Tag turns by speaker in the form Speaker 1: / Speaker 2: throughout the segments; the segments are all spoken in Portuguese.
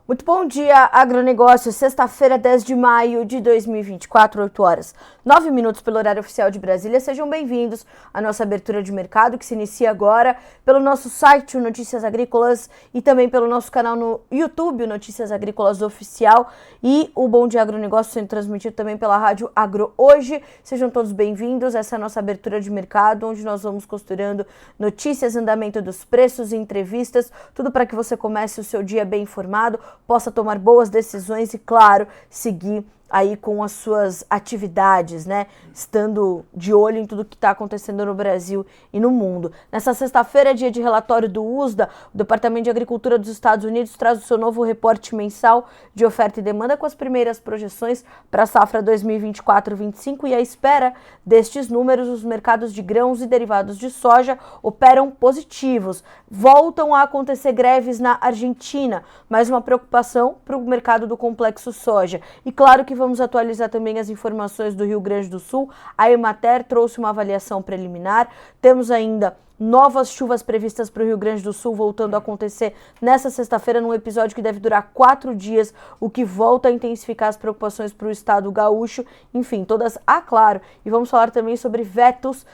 Speaker 1: Muito bom dia, agronegócio. Sexta-feira, 10 de maio de 2024, 8 horas, 9 minutos pelo horário oficial de Brasília. Sejam bem-vindos à nossa abertura de mercado, que se inicia agora pelo nosso site, o Notícias Agrícolas, e também pelo nosso canal no YouTube, o Notícias Agrícolas Oficial, e o Bom Dia Agronegócio sendo transmitido também pela Rádio Agro Hoje. Sejam todos bem-vindos. Essa é a nossa abertura de mercado, onde nós vamos costurando notícias, andamento dos preços e entrevistas, tudo para que você comece o seu dia bem informado, possa tomar boas decisões e, claro, seguir aí com as suas atividades, né? Estando de olho em tudo que está acontecendo no Brasil e no mundo. Nessa sexta-feira é dia de relatório do USDA. O Departamento de Agricultura dos Estados Unidos traz o seu novo reporte mensal de oferta e demanda com as primeiras projeções para a safra 2024-25, e à espera destes números, os mercados de grãos e derivados de soja operam positivos. Voltam a acontecer greves na Argentina, mais uma preocupação para o mercado do complexo soja. E claro que vamos atualizar também as informações do Rio Grande do Sul. A Emater trouxe uma avaliação preliminar. Temos ainda novas chuvas previstas para o Rio Grande do Sul, voltando a acontecer nessa sexta-feira, num episódio que deve durar 4 dias, o que volta a intensificar as preocupações para o estado gaúcho. Enfim, todas claro. E vamos falar também sobre vetos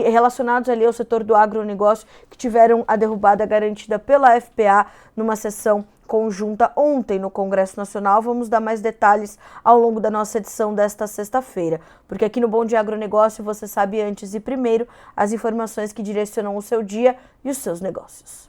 Speaker 1: relacionados ali ao setor do agronegócio, que tiveram a derrubada garantida pela FPA numa sessão conjunta ontem no Congresso Nacional. Vamos dar mais detalhes ao longo da nossa edição desta sexta-feira, porque aqui no Bom Dia Agronegócio você sabe antes e primeiro as informações que direcionam o seu dia e os seus negócios.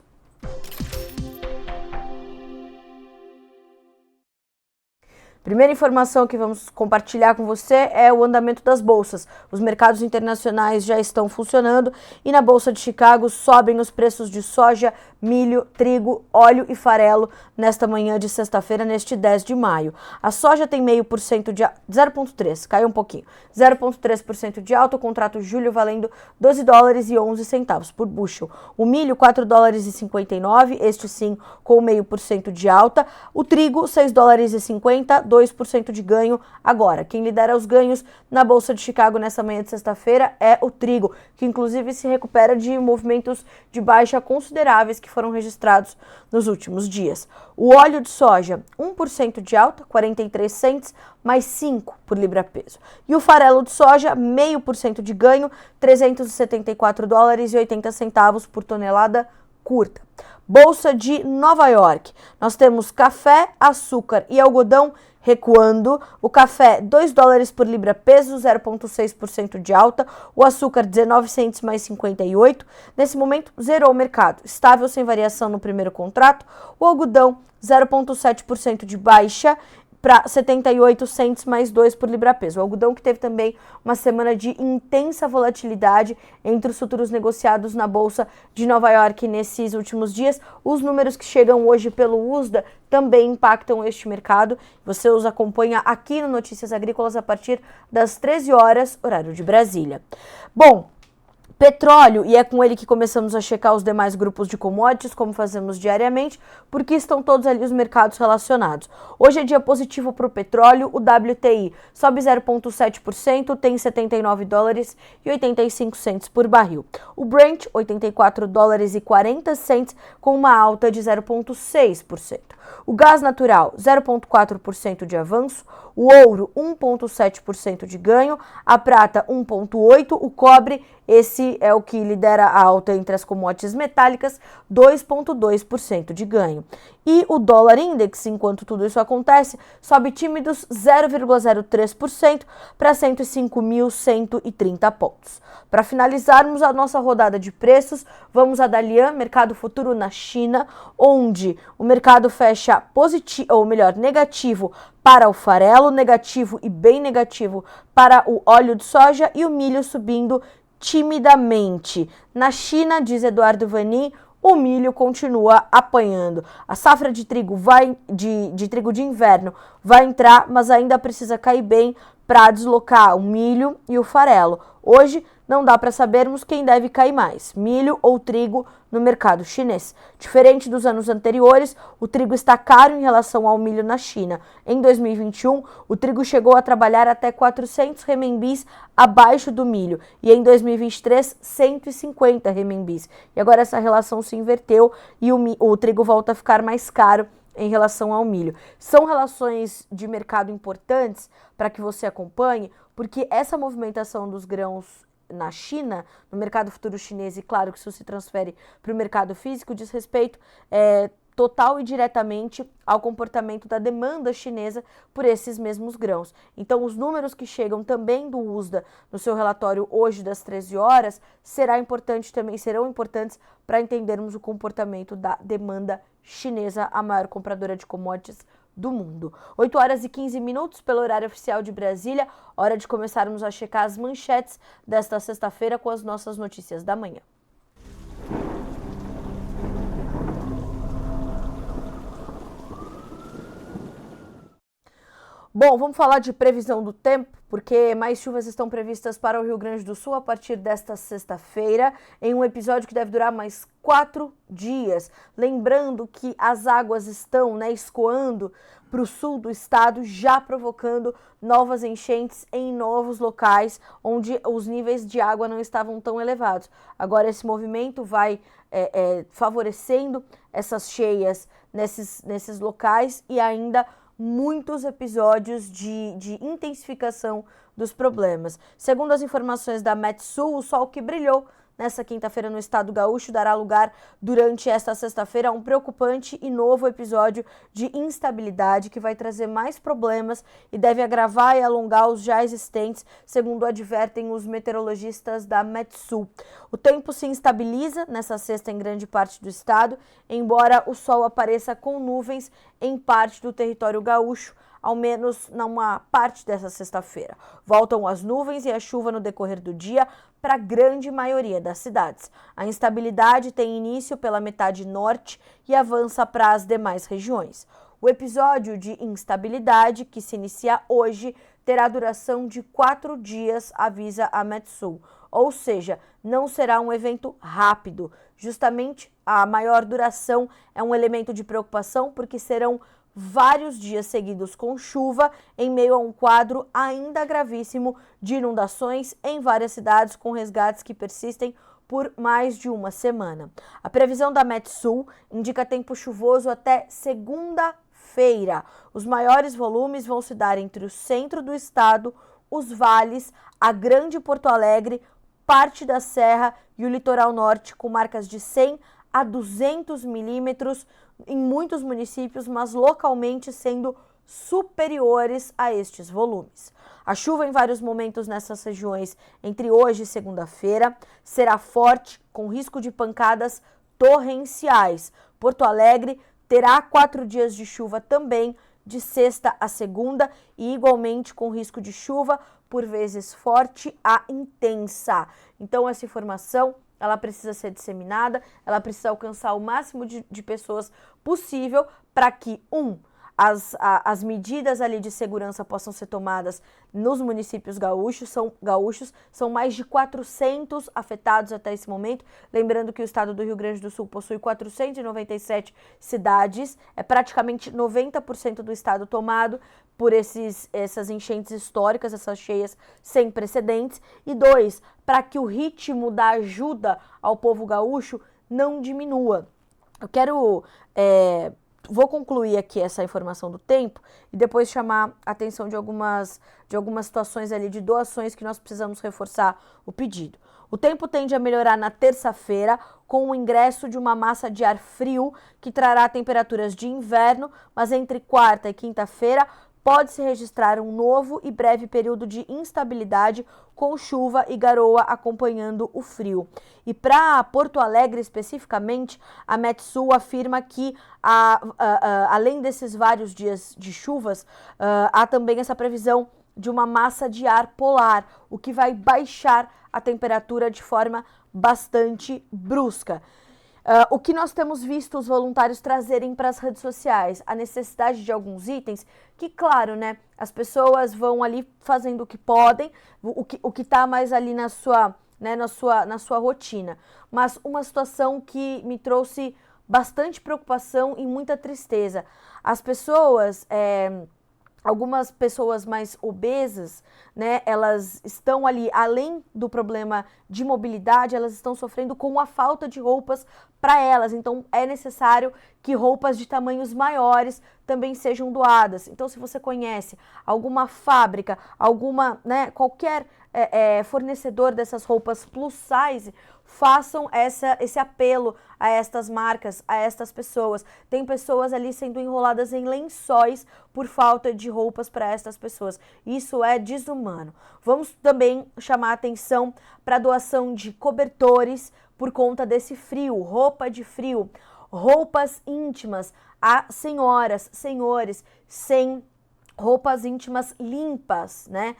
Speaker 1: Primeira informação que vamos compartilhar com você é o andamento das bolsas. Os mercados internacionais já estão funcionando e na Bolsa de Chicago sobem os preços de soja, milho, trigo, óleo e farelo nesta manhã de sexta-feira, neste 10 de maio. A soja tem 0,5% de 0,3%, caiu um pouquinho, 0,3% de alta, o contrato julho valendo $12,11 por bushel. O milho, $4,59, este sim com 0,5% de alta. O trigo, $6,50, 2% de ganho agora. Quem lidera os ganhos na Bolsa de Chicago nessa manhã de sexta-feira é o trigo, que inclusive se recupera de movimentos de baixa consideráveis que foram registrados nos últimos dias. O óleo de soja, 1% de alta, 43 cents, mais 5 por libra-peso. E o farelo de soja, 0,5% de ganho, $374,80 por tonelada curta. Bolsa de Nova York. Nós temos café, açúcar e algodão recuando. O café, $2 por libra-peso, 0,6% de alta. O açúcar, 19 cents mais 58. Nesse momento, zerou o mercado. Estável, sem variação no primeiro contrato. O algodão, 0,7% de baixa, para 78 cents mais 2 por libra-peso. O algodão que teve também uma semana de intensa volatilidade entre os futuros negociados na Bolsa de Nova York nesses últimos dias. Os números que chegam hoje pelo USDA também impactam este mercado. Você os acompanha aqui no Notícias Agrícolas a partir das 13 horas, horário de Brasília. Bom, petróleo, e é com ele que começamos a checar os demais grupos de commodities, como fazemos diariamente, porque estão todos ali os mercados relacionados. Hoje é dia positivo para o petróleo. O WTI sobe 0,7%, tem $79,85 por barril. O Brent, $84,40, com uma alta de 0,6%. O gás natural, 0,4% de avanço. O ouro, 1,7% de ganho. A prata, 1,8%. O cobre, esse é o que lidera a alta entre as commodities metálicas, 2,2% de ganho. E o dólar index, enquanto tudo isso acontece, sobe tímidos 0,03% para 105.130 pontos. Para finalizarmos a nossa rodada de preços, vamos a Dalian, mercado futuro na China, onde o mercado fecha positivo, ou melhor, negativo para o farelo, negativo e bem negativo para o óleo de soja, e o milho subindo timidamente. Na China, diz Eduardo Vanin, o milho continua apanhando. A safra de trigo de trigo de inverno vai entrar, mas ainda precisa cair bem para deslocar o milho e o farelo. Hoje não dá para sabermos quem deve cair mais, milho ou trigo no mercado chinês. Diferente dos anos anteriores, o trigo está caro em relação ao milho na China. Em 2021, o trigo chegou a trabalhar até 400 renminbis abaixo do milho e em 2023, 150 renminbis. E agora essa relação se inverteu e o trigo volta a ficar mais caro em relação ao milho. São relações de mercado importantes para que você acompanhe, porque essa movimentação dos grãos na China, no mercado futuro chinês, e claro que isso se transfere para o mercado físico, diz respeito total e diretamente ao comportamento da demanda chinesa por esses mesmos grãos. Então, os números que chegam também do USDA no seu relatório hoje das 13 horas serão importantes para entendermos o comportamento da demanda chinesa, a maior compradora de commodities do mundo. 8 horas e 15 minutos pelo horário oficial de Brasília, hora de começarmos a checar as manchetes desta sexta-feira com as nossas notícias da manhã. Bom, vamos falar de previsão do tempo, porque mais chuvas estão previstas para o Rio Grande do Sul a partir desta sexta-feira, em um episódio que deve durar mais 4 dias. Lembrando que as águas estão escoando para o sul do estado, já provocando novas enchentes em novos locais onde os níveis de água não estavam tão elevados. Agora esse movimento vai favorecendo essas cheias nesses locais e ainda muitos episódios de intensificação dos problemas. Segundo as informações da Metsul, o sol que brilhou nessa quinta-feira no estado gaúcho dará lugar durante esta sexta-feira a um preocupante e novo episódio de instabilidade que vai trazer mais problemas e deve agravar e alongar os já existentes, segundo advertem os meteorologistas da Metsul. O tempo se instabiliza nessa sexta em grande parte do estado, embora o sol apareça com nuvens em parte do território gaúcho, ao menos numa parte dessa sexta-feira. Voltam as nuvens e a chuva no decorrer do dia para a grande maioria das cidades. A instabilidade tem início pela metade norte e avança para as demais regiões. O episódio de instabilidade, que se inicia hoje, terá duração de 4 dias, avisa a Metsul. Ou seja, não será um evento rápido. Justamente a maior duração é um elemento de preocupação, porque serão vários dias seguidos com chuva em meio a um quadro ainda gravíssimo de inundações em várias cidades, com resgates que persistem por mais de uma semana. A previsão da Metsul indica tempo chuvoso até segunda-feira. Os maiores volumes vão se dar entre o centro do estado, os vales, a Grande Porto Alegre, parte da Serra e o litoral norte, com marcas de 100 a 200 milímetros em muitos municípios, mas localmente sendo superiores a estes volumes. A chuva em vários momentos nessas regiões entre hoje e segunda-feira será forte, com risco de pancadas torrenciais. Porto Alegre terá 4 dias de chuva também, de sexta a segunda, e igualmente com risco de chuva, por vezes forte a intensa. Então essa informação ela precisa ser disseminada, ela precisa alcançar o máximo de pessoas possível para que, as medidas ali de segurança possam ser tomadas nos municípios gaúchos. São mais de 400 afetados até esse momento. Lembrando que o estado do Rio Grande do Sul possui 497 cidades, é praticamente 90% do estado tomado por essas enchentes históricas, essas cheias sem precedentes. E 2, para que o ritmo da ajuda ao povo gaúcho não diminua. Vou concluir aqui essa informação do tempo e depois chamar a atenção de algumas situações ali de doações que nós precisamos reforçar o pedido. O tempo tende a melhorar na terça-feira com o ingresso de uma massa de ar frio que trará temperaturas de inverno, mas entre quarta e quinta-feira pode-se registrar um novo e breve período de instabilidade com chuva e garoa acompanhando o frio. E para Porto Alegre especificamente, a Metsul afirma que, além desses vários dias de chuvas, há também essa previsão de uma massa de ar polar, o que vai baixar a temperatura de forma bastante brusca. O que nós temos visto os voluntários trazerem para as redes sociais? A necessidade de alguns itens que, claro, as pessoas vão ali fazendo o que podem, o que está mais ali na sua rotina. Mas uma situação que me trouxe bastante preocupação e muita tristeza. As pessoas algumas pessoas mais obesas, né, elas estão ali, além do problema de mobilidade, elas estão sofrendo com a falta de roupas para elas. Então, é necessário que roupas de tamanhos maiores também sejam doadas. Então, se você conhece alguma fábrica, alguma, né, qualquer fornecedor dessas roupas plus size, façam esse apelo a estas marcas, a estas pessoas. Tem pessoas ali sendo enroladas em lençóis por falta de roupas para estas pessoas. Isso é desumano. Vamos também chamar a atenção para a doação de cobertores por conta desse frio, roupa de frio, roupas íntimas a senhoras, senhores, sem roupas íntimas limpas, né?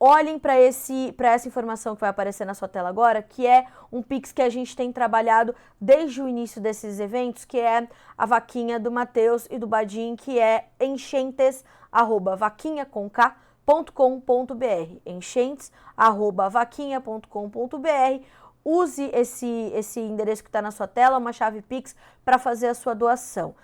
Speaker 1: Olhem para essa informação que vai aparecer na sua tela agora, que é um Pix que a gente tem trabalhado desde o início desses eventos, que é a vaquinha do Matheus e do Badim, que é enchentes@vaquinha.com.br, enchentes@vaquinha.com.br. Use esse endereço que está na sua tela, uma chave Pix, para fazer a sua doação.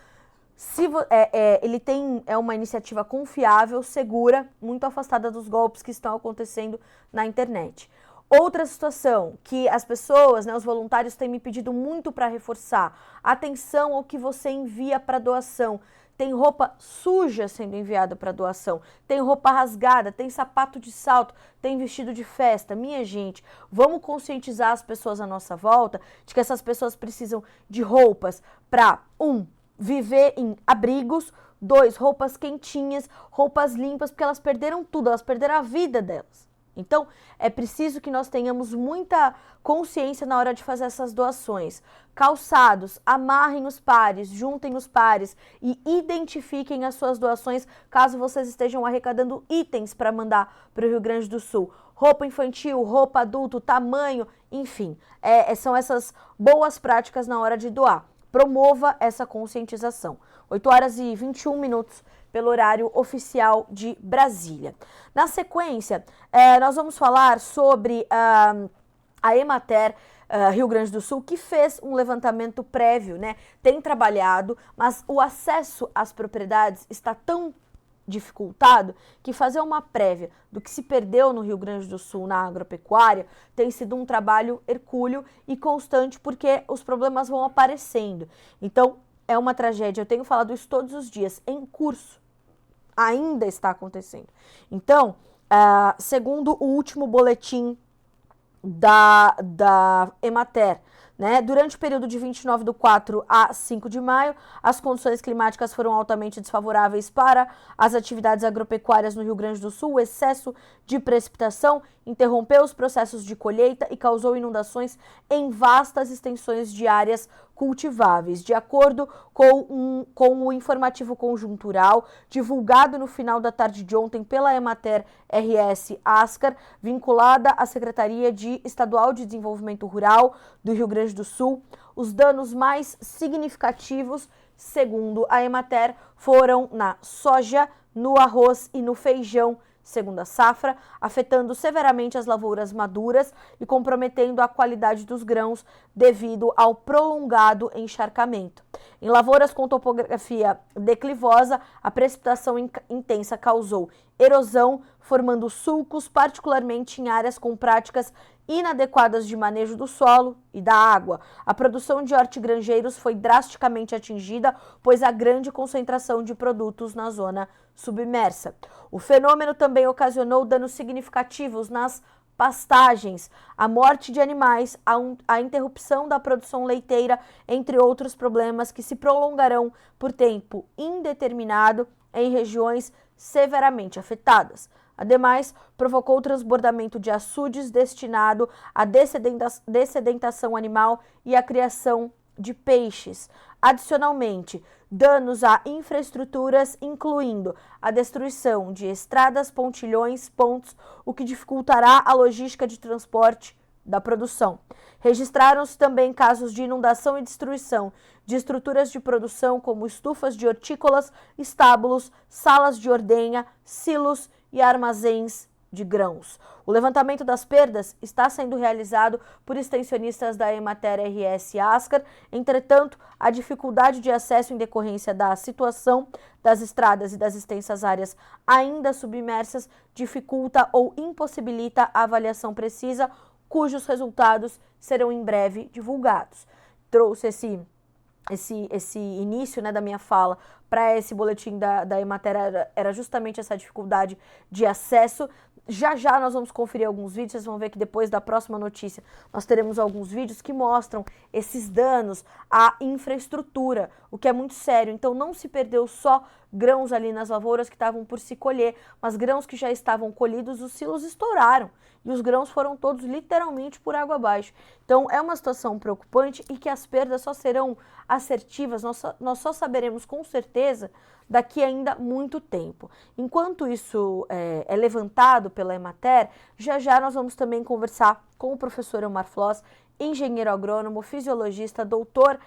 Speaker 1: Ele é uma iniciativa confiável, segura, muito afastada dos golpes que estão acontecendo na internet. Outra situação que as pessoas, né, os voluntários têm me pedido muito para reforçar: atenção ao que você envia para doação. Tem roupa suja sendo enviada para doação, tem roupa rasgada, tem sapato de salto, tem vestido de festa. Minha gente, vamos conscientizar as pessoas à nossa volta de que essas pessoas precisam de roupas para, viver em abrigos, 2, roupas quentinhas, roupas limpas, porque elas perderam tudo, elas perderam a vida delas. Então, é preciso que nós tenhamos muita consciência na hora de fazer essas doações. Calçados, amarrem os pares, juntem os pares e identifiquem as suas doações caso vocês estejam arrecadando itens para mandar para o Rio Grande do Sul. Roupa infantil, roupa adulto, tamanho, enfim, são essas boas práticas na hora de doar. Promova essa conscientização. 8h21 pelo horário oficial de Brasília. Na sequência, nós vamos falar sobre a Emater Rio Grande do Sul, que fez um levantamento prévio, né? Tem trabalhado, mas o acesso às propriedades está tão dificultado que fazer uma prévia do que se perdeu no Rio Grande do Sul na agropecuária tem sido um trabalho hercúleo e constante, porque os problemas vão aparecendo. Então, é uma tragédia. Eu tenho falado isso todos os dias, em curso. Ainda está acontecendo. Então, segundo o último boletim da Emater, né, durante o período de 29/4 a 5 de maio, as condições climáticas foram altamente desfavoráveis para as atividades agropecuárias no Rio Grande do Sul. O excesso de precipitação interrompeu os processos de colheita e causou inundações em vastas extensões de áreas cultiváveis. De acordo com o informativo conjuntural divulgado no final da tarde de ontem pela Emater RS Ascar, vinculada à Secretaria Estadual de Desenvolvimento Rural do Rio Grande do Sul, os danos mais significativos, segundo a Emater, foram na soja, no arroz e no feijão, segunda safra, afetando severamente as lavouras maduras e comprometendo a qualidade dos grãos devido ao prolongado encharcamento. Em lavouras com topografia declivosa, a precipitação intensa causou erosão, formando sulcos, particularmente em áreas com práticas inadequadas de manejo do solo e da água. A produção de hortigranjeiros foi drasticamente atingida, pois há grande concentração de produtos na zona submersa. O fenômeno também ocasionou danos significativos nas pastagens, a morte de animais, a interrupção da produção leiteira, entre outros problemas que se prolongarão por tempo indeterminado em regiões severamente afetadas. Ademais, provocou o transbordamento de açudes destinado à dessedentação animal e à criação de peixes. Adicionalmente, danos a infraestruturas, incluindo a destruição de estradas, pontilhões, pontos, o que dificultará a logística de transporte da produção. Registraram-se também casos de inundação e destruição de estruturas de produção, como estufas de hortícolas, estábulos, salas de ordenha, silos e armazéns, de grãos. O levantamento das perdas está sendo realizado por extensionistas da Emater RS Ascar. Entretanto, a dificuldade de acesso em decorrência da situação das estradas e das extensas áreas ainda submersas dificulta ou impossibilita a avaliação precisa, cujos resultados serão em breve divulgados. Trouxe esse início, né, da minha fala para esse boletim da Emater era justamente essa dificuldade de acesso. Já nós vamos conferir alguns vídeos, vocês vão ver que depois da próxima notícia nós teremos alguns vídeos que mostram esses danos à infraestrutura, o que é muito sério. Então não se perdeu só grãos ali nas lavouras que estavam por se colher, mas grãos que já estavam colhidos, os silos estouraram e os grãos foram todos literalmente por água abaixo. Então é uma situação preocupante e que as perdas só serão assertivas, nós só saberemos com certeza daqui ainda muito tempo. Enquanto isso é levantado pela Emater, já nós vamos também conversar com o professor Elmar Floss, engenheiro agrônomo, fisiologista, doutor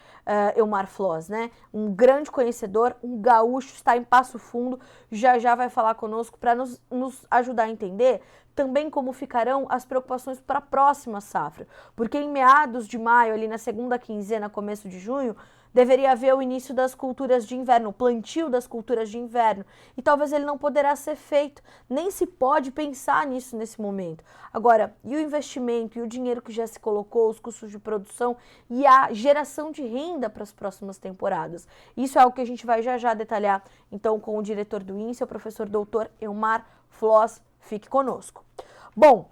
Speaker 1: Elmar Floss, né? Um grande conhecedor, um gaúcho, está em Passo Fundo, já vai falar conosco para nos ajudar a entender também como ficarão as preocupações para a próxima safra, porque em meados de maio, ali na segunda quinzena, começo de junho, deveria haver o início das culturas de inverno, o plantio das culturas de inverno, e talvez ele não poderá ser feito, nem se pode pensar nisso nesse momento. Agora, e o investimento, e o dinheiro que já se colocou, os custos de produção e a geração de renda para as próximas temporadas? Isso é algo que a gente vai já detalhar, então, com o diretor do INSE, o professor doutor Elmar Floss. Fique conosco. Bom,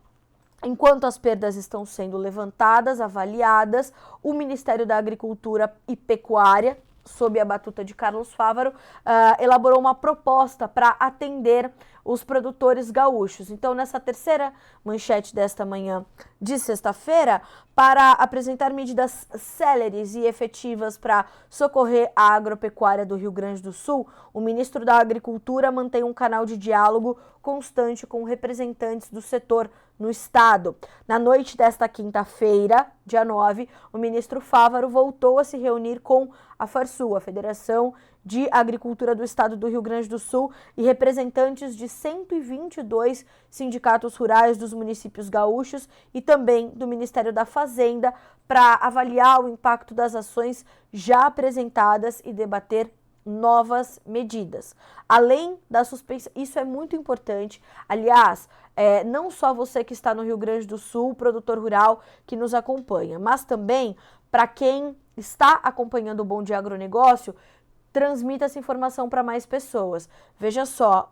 Speaker 1: enquanto as perdas estão sendo levantadas, avaliadas, o Ministério da Agricultura e Pecuária, sob a batuta de Carlos Fávaro, elaborou uma proposta para atender os produtores gaúchos. Então, nessa terceira manchete desta manhã de sexta-feira, para apresentar medidas céleres e efetivas para socorrer a agropecuária do Rio Grande do Sul, o ministro da Agricultura mantém um canal de diálogo constante com representantes do setor no estado. Na noite desta quinta-feira, dia 9, o ministro Fávaro voltou a se reunir com a Farsul, a Federação de Agricultura do Estado do Rio Grande do Sul, e representantes de 122 sindicatos rurais dos municípios gaúchos e também do Ministério da Fazenda para avaliar o impacto das ações já apresentadas e debater novas medidas. Além da suspensão, isso é muito importante, aliás, não só você que está no Rio Grande do Sul, produtor rural que nos acompanha, mas também para quem está acompanhando o Bom Dia Agronegócio, transmita essa informação para mais pessoas. Veja só,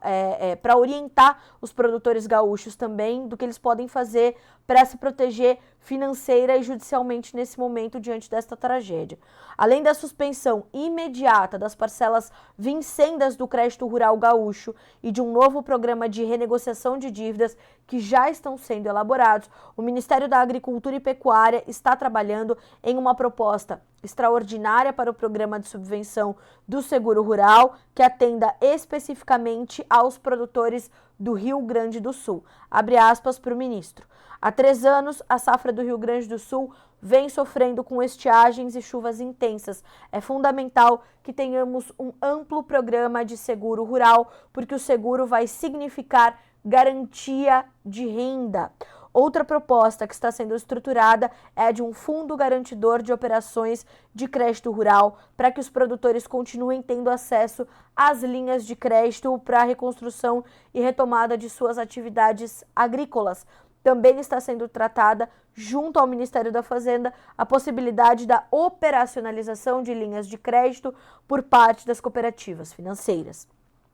Speaker 1: para orientar os produtores gaúchos também do que eles podem fazer para se proteger financeira e judicialmente nesse momento diante desta tragédia. Além da suspensão imediata das parcelas vincendas do crédito rural gaúcho e de um novo programa de renegociação de dívidas que já estão sendo elaborados, o Ministério da Agricultura e Pecuária está trabalhando em uma proposta extraordinária para o programa de subvenção do seguro rural que atenda especificamente aos produtores do Rio Grande do Sul. Abre aspas para o ministro. Há 3 anos, a safra do Rio Grande do Sul vem sofrendo com estiagens e chuvas intensas. É fundamental que tenhamos um amplo programa de seguro rural, porque o seguro vai significar garantia de renda. Outra proposta que está sendo estruturada é a de um fundo garantidor de operações de crédito rural para que os produtores continuem tendo acesso às linhas de crédito para a reconstrução e retomada de suas atividades agrícolas. Também está sendo tratada, junto ao Ministério da Fazenda, a possibilidade da operacionalização de linhas de crédito por parte das cooperativas financeiras.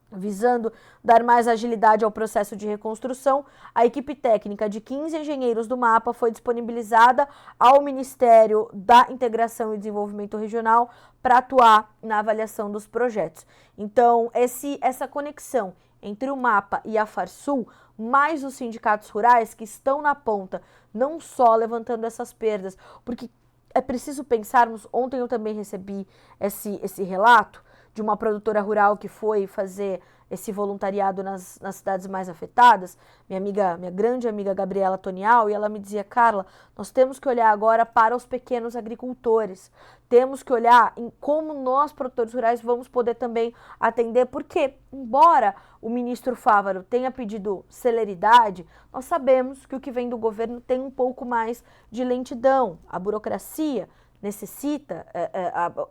Speaker 1: Visando dar mais agilidade ao processo de reconstrução, a equipe técnica de 15 engenheiros do MAPA foi disponibilizada ao Ministério da Integração e Desenvolvimento Regional para atuar na avaliação dos projetos. Então, essa conexão entre o MAPA e a Farsul, mais os sindicatos rurais que estão na ponta, não só levantando essas perdas, porque é preciso pensarmos, ontem eu também recebi esse relato, de uma produtora rural que foi fazer esse voluntariado nas cidades mais afetadas, minha grande amiga Gabriela Tonial, e ela me dizia: Carla, nós temos que olhar agora para os pequenos agricultores, temos que olhar em como nós, produtores rurais, vamos poder também atender, porque, embora o ministro Fávaro tenha pedido celeridade, nós sabemos que o que vem do governo tem um pouco mais de lentidão. A burocracia necessita,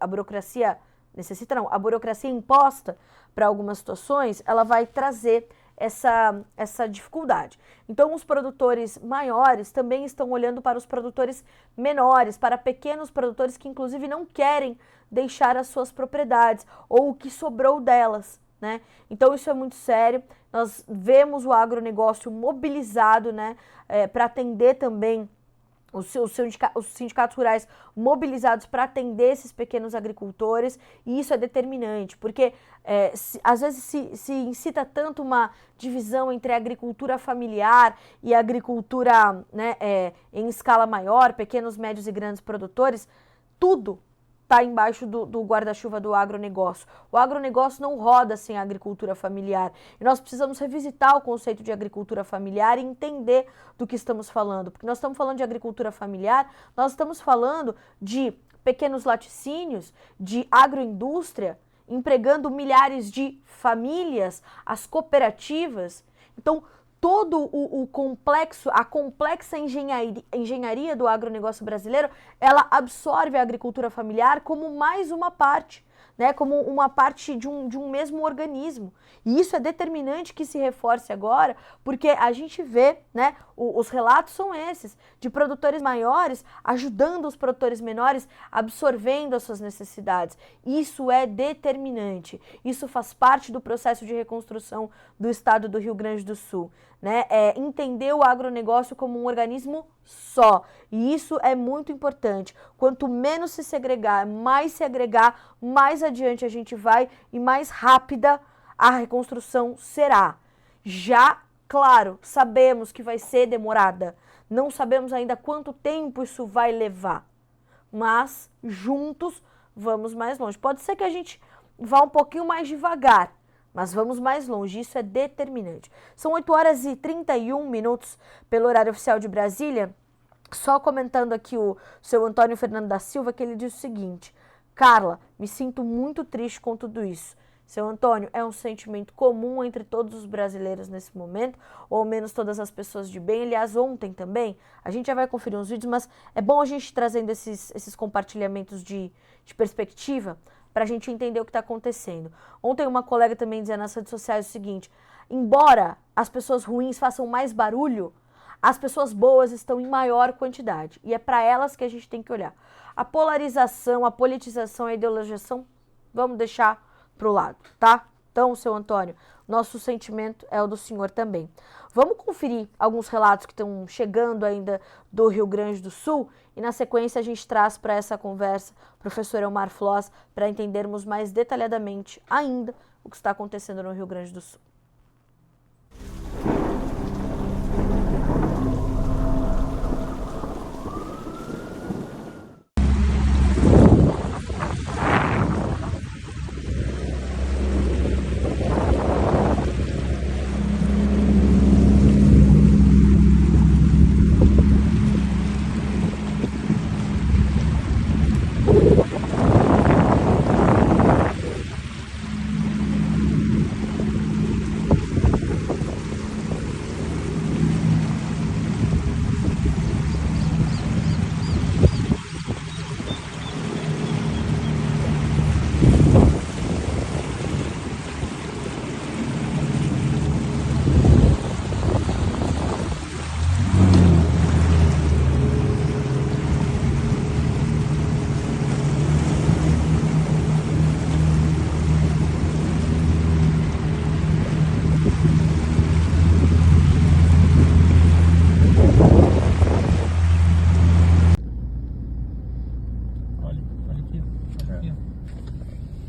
Speaker 1: a burocracia imposta para algumas situações, ela vai trazer essa dificuldade. Então, os produtores maiores também estão olhando para os produtores menores, para pequenos produtores que, inclusive, não querem deixar as suas propriedades ou o que sobrou delas, né? Então, isso é muito sério. Nós vemos o agronegócio mobilizado, né, para atender também os sindicatos rurais mobilizados para atender esses pequenos agricultores, e isso é determinante, porque às vezes se incita tanto uma divisão entre a agricultura familiar e a agricultura, né, em escala maior, pequenos, médios e grandes produtores. Tudo está embaixo do guarda-chuva do agronegócio. O agronegócio não roda sem a agricultura familiar. E nós precisamos revisitar o conceito de agricultura familiar e entender do que estamos falando. Porque nós estamos falando de agricultura familiar, nós estamos falando de pequenos laticínios, de agroindústria, empregando milhares de famílias, as cooperativas. Então, todo o complexo, a complexa engenharia do agronegócio brasileiro, ela absorve a agricultura familiar como mais uma parte, né, como uma parte de um mesmo organismo. E isso é determinante que se reforce agora, porque a gente vê, né, os relatos são esses, de produtores maiores ajudando os produtores menores, absorvendo as suas necessidades. Isso é determinante. Isso faz parte do processo de reconstrução do estado do Rio Grande do Sul, né? Entender o agronegócio como um organismo só. E isso é muito importante. Quanto menos se segregar, mais se agregar, mais adiante a gente vai e mais rápida a reconstrução será. Já, claro, sabemos que vai ser demorada. Não sabemos ainda quanto tempo isso vai levar. Mas, juntos, vamos mais longe. Pode ser que a gente vá um pouquinho mais devagar, mas vamos mais longe, isso é determinante. São 8h31 pelo horário oficial de Brasília. Só comentando aqui o seu Antônio Fernando da Silva, que ele diz o seguinte: Carla, me sinto muito triste com tudo isso. Seu Antônio, é um sentimento comum entre todos os brasileiros nesse momento, ou ao menos todas as pessoas de bem. Aliás, ontem também, a gente já vai conferir uns vídeos, mas é bom a gente trazendo esses compartilhamentos de perspectiva, para a gente entender o que está acontecendo. Ontem uma colega também dizia nas redes sociais o seguinte: embora as pessoas ruins façam mais barulho, as pessoas boas estão em maior quantidade. E é para elas que a gente tem que olhar. A polarização, a politização, a ideologização, vamos deixar para o lado, tá? Então, seu Antônio, nosso sentimento é o do senhor também. Vamos conferir alguns relatos que estão chegando ainda do Rio Grande do Sul e na sequência a gente traz para essa conversa o professor Elmar Floss para entendermos mais detalhadamente ainda o que está acontecendo no Rio Grande do Sul.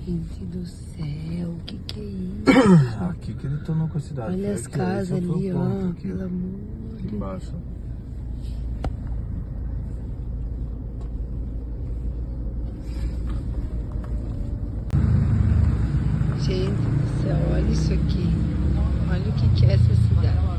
Speaker 2: Gente do céu, o que é isso?
Speaker 3: Aqui que ele tornou com a cidade.
Speaker 2: Olha as casas ali, ó, pelo amor de Deus.
Speaker 3: Embaixo.
Speaker 2: Gente do céu, olha isso aqui. Olha o que é essa cidade.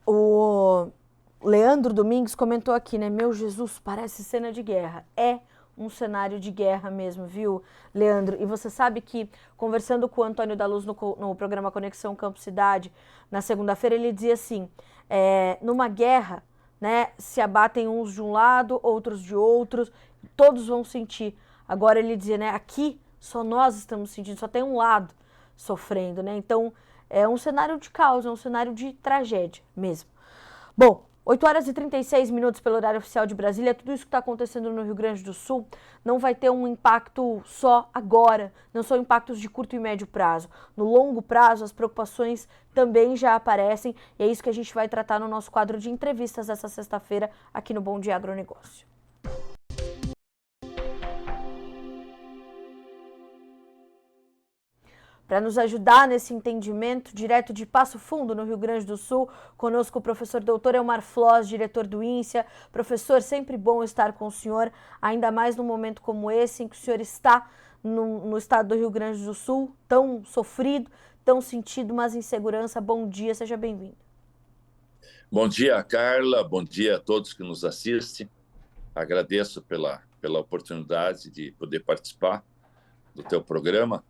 Speaker 1: O Leandro Domingues comentou aqui, né? Meu Jesus, parece cena de guerra. É um cenário de guerra mesmo, viu, Leandro? E você sabe que, conversando com o Antônio da Luz no programa Conexão Campo Cidade, na segunda-feira, ele dizia assim, numa guerra, né, se abatem uns de um lado, outros de outros, todos vão sentir. Agora ele dizia, né, aqui só nós estamos sentindo, só tem um lado sofrendo, né? Então, é um cenário de caos, é um cenário de tragédia mesmo. Bom, 8 horas e 36 minutos pelo horário oficial de Brasília. Tudo isso que está acontecendo no Rio Grande do Sul não vai ter um impacto só agora, não são impactos de curto e médio prazo. No longo prazo, as preocupações também já aparecem e é isso que a gente vai tratar no nosso quadro de entrevistas essa sexta-feira aqui no Bom Dia Agronegócio. Para nos ajudar nesse entendimento, direto de Passo Fundo, no Rio Grande do Sul, conosco o professor doutor Elmar Floss, diretor do INSEA. Professor, sempre bom estar com o senhor, ainda mais num momento como esse, em que o senhor está no estado do Rio Grande do Sul, tão sofrido, tão sentido, mas em segurança. Bom dia, seja bem-vindo.
Speaker 3: Bom dia, Carla, bom dia a todos que nos assistem. Agradeço pela oportunidade de poder participar do teu programa,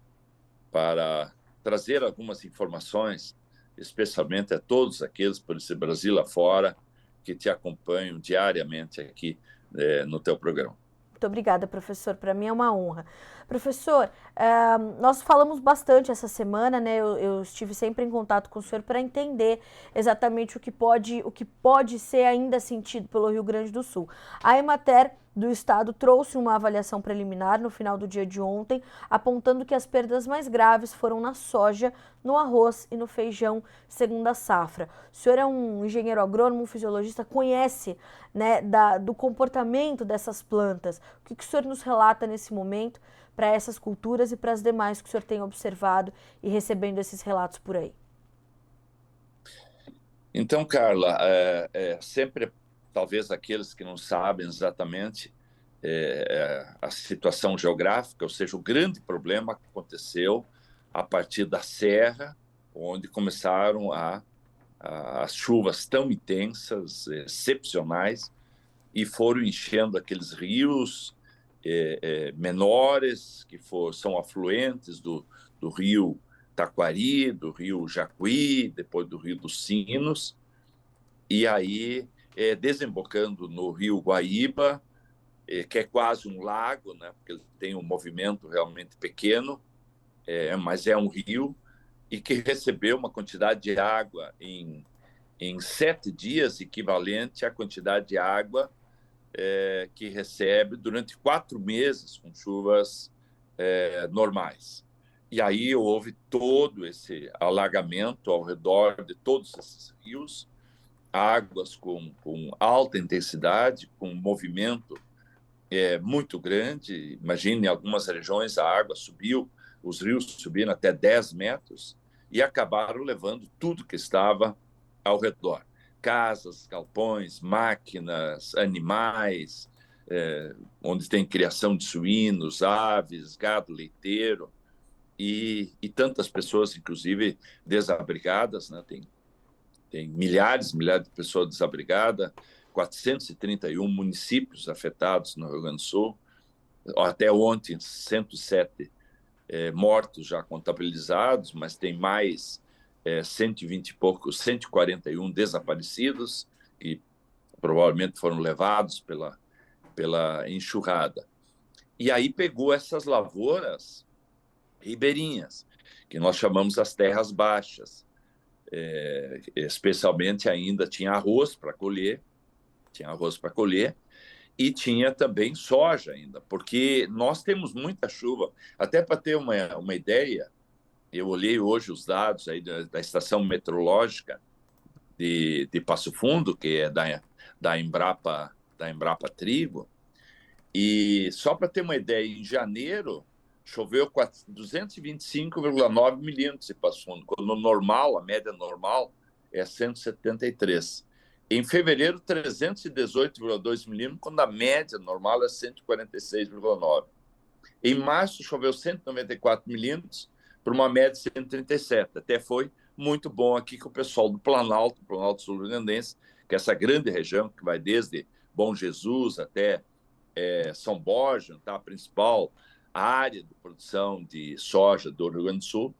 Speaker 3: para trazer algumas informações, especialmente a todos aqueles por esse Brasil afora que te acompanham diariamente aqui no teu programa.
Speaker 1: Muito obrigada, professor. Para mim é uma honra. Professor, nós falamos bastante essa semana, né? Eu estive sempre em contato com o senhor para entender exatamente o que pode ser ainda sentido pelo Rio Grande do Sul. A Emater do estado trouxe uma avaliação preliminar no final do dia de ontem, apontando que as perdas mais graves foram na soja, no arroz e no feijão, segundo a safra. O senhor é um engenheiro agrônomo, um fisiologista, conhece, né, do comportamento dessas plantas. O que o senhor nos relata nesse momento para essas culturas e para as demais que o senhor tem observado e recebendo esses relatos por aí?
Speaker 3: Então, Carla, sempre talvez aqueles que não sabem exatamente a situação geográfica, ou seja, o grande problema que aconteceu a partir da serra, onde começaram as chuvas tão intensas, excepcionais, e foram enchendo aqueles rios menores, que são afluentes do rio Taquari, do rio Jacuí, depois do rio dos Sinos, e aí desembocando no rio Guaíba, que é quase um lago, né, porque ele tem um movimento realmente pequeno, mas é um rio, e que recebeu uma quantidade de água em 7 dias, equivalente à quantidade de água que recebe durante 4 meses com chuvas normais. E aí houve todo esse alagamento ao redor de todos esses rios, águas com alta intensidade, com movimento muito grande. Imagine, em algumas regiões a água subiu, os rios subiram até 10 metros e acabaram levando tudo que estava ao redor. Casas, galpões, máquinas, animais, onde tem criação de suínos, aves, gado leiteiro e tantas pessoas, inclusive desabrigadas, né? Tem milhares de pessoas desabrigadas, 431 municípios afetados no Rio Grande do Sul. Até ontem, 107 mortos já contabilizados, mas tem mais 120 e poucos, 141 desaparecidos, que provavelmente foram levados pela enxurrada. E aí pegou essas lavouras ribeirinhas, que nós chamamos as terras baixas. Especialmente ainda tinha arroz para colher, e tinha também soja ainda, porque nós temos muita chuva. Até para ter uma ideia, eu olhei hoje os dados aí da estação meteorológica de Passo Fundo, que é da Embrapa Trigo, e só para ter uma ideia, em janeiro choveu 225,9 milímetros em Passo Fundo, quando no normal, a média normal, é 173. Em fevereiro, 318,2 milímetros, quando a média normal é 146,9. Em março, choveu 194 milímetros, por uma média de 137. Até foi muito bom aqui com o pessoal do Planalto Sul-Grandense, que é essa grande região que vai desde Bom Jesus até São Borja, tá? A principal área de produção de soja do Rio Grande do Sul,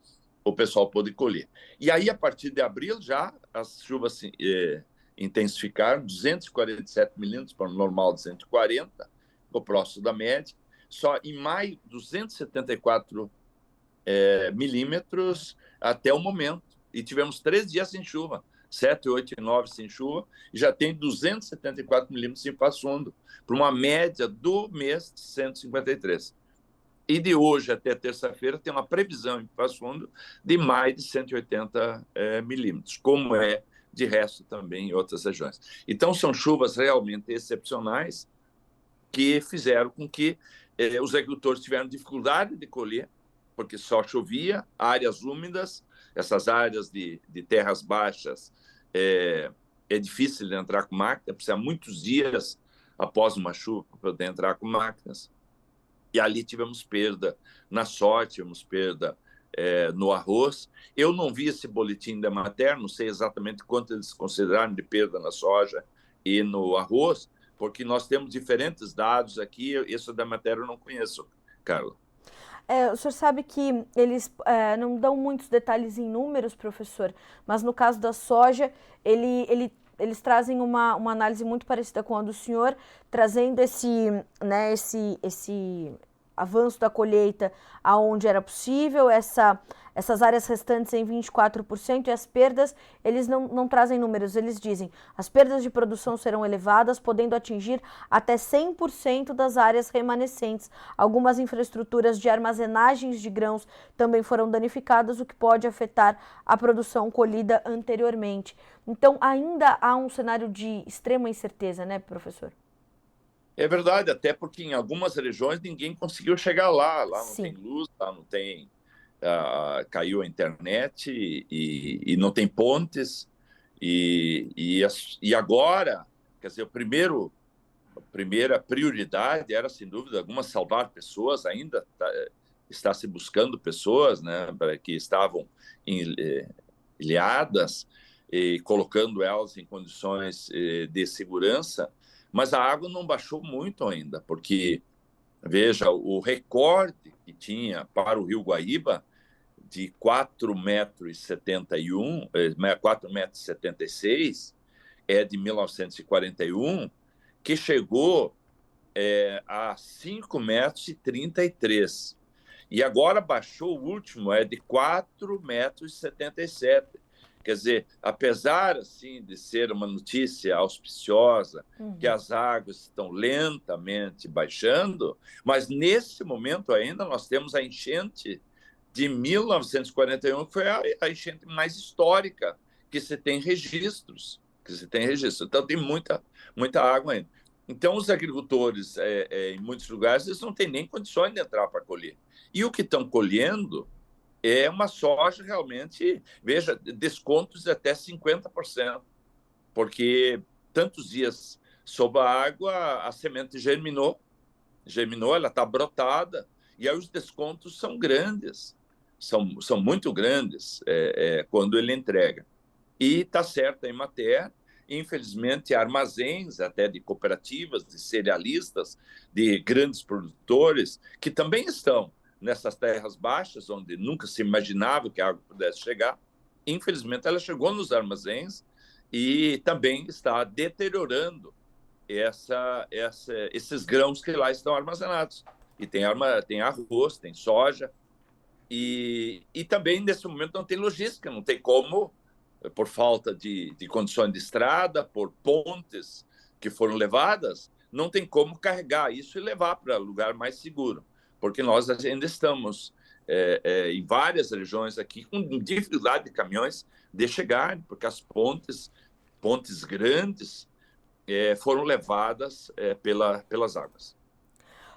Speaker 3: o pessoal pôde colher. E aí, a partir de abril, já as chuvas intensificaram, 247 milímetros para o normal de 140, o próximo da média. Só em maio, 274 milímetros até o momento. E tivemos 3 dias sem chuva, 7, 8 e 9 sem chuva, e já tem 274 milímetros em Passo Fundo, para uma média do mês de 153. E de hoje até terça-feira tem uma previsão em Passo Fundo de mais de 180 milímetros, como é de resto também em outras regiões. Então, são chuvas realmente excepcionais que fizeram com que os agricultores tiveram dificuldade de colher, porque só chovia, áreas úmidas, essas áreas de terras baixas, é difícil de entrar com máquina, precisa muitos dias após uma chuva para poder entrar com máquinas. E ali tivemos perda na soja, tivemos perda no arroz. Eu não vi esse boletim da Emater, não sei exatamente quanto eles consideraram de perda na soja e no arroz, porque nós temos diferentes dados aqui, isso da Emater eu não conheço, Carla.
Speaker 1: O senhor sabe que eles não dão muitos detalhes em números, professor, mas no caso da soja, eles trazem uma análise muito parecida com a do senhor, trazendo esse avanço da colheita aonde era possível, essas áreas restantes em 24%, e as perdas, eles não trazem números, eles dizem, as perdas de produção serão elevadas, podendo atingir até 100% das áreas remanescentes. Algumas infraestruturas de armazenagens de grãos também foram danificadas, o que pode afetar a produção colhida anteriormente. Então, ainda há um cenário de extrema incerteza, né, professor?
Speaker 3: É verdade, até porque em algumas regiões ninguém conseguiu chegar lá. Lá não
Speaker 1: Sim.
Speaker 3: tem luz, lá não tem... caiu a internet e não tem pontes. E agora, quer dizer, a primeira prioridade era, sem dúvida alguma, salvar pessoas. Ainda está se buscando pessoas, né, que estavam ilhadas e colocando elas em condições de segurança. Mas a água não baixou muito ainda, porque, veja, o recorde que tinha para o Rio Guaíba, de 4,71 m, 4,76 m, é de 1941, que chegou a 5,33 m. E agora baixou, o último é de 4,77 metros. Quer dizer, apesar assim, de ser uma notícia auspiciosa, que as águas estão lentamente baixando, mas nesse momento ainda nós temos a enchente de 1941, que foi a enchente mais histórica que se tem registros. Então tem muita água ainda. Então os agricultores, em muitos lugares, eles não têm nem condições de entrar para colher. E o que estão colhendo é uma soja realmente, veja, descontos de até 50%, porque tantos dias sob a água, a semente germinou, ela está brotada, e aí os descontos são grandes, são muito grandes quando ele entrega. E está certo a Emater, infelizmente, armazéns até de cooperativas, de cerealistas, de grandes produtores, que também estão nessas terras baixas, onde nunca se imaginava que a água pudesse chegar. Infelizmente, ela chegou nos armazéns e também está deteriorando esses grãos que lá estão armazenados. E tem arroz, tem soja, e também, nesse momento, não tem logística, não tem como, por falta de condições de estrada, por pontes que foram levadas, não tem como carregar isso e levar para lugar mais seguro, porque nós ainda estamos em várias regiões aqui com dificuldade de caminhões de chegar, porque as pontes grandes foram levadas pelas águas.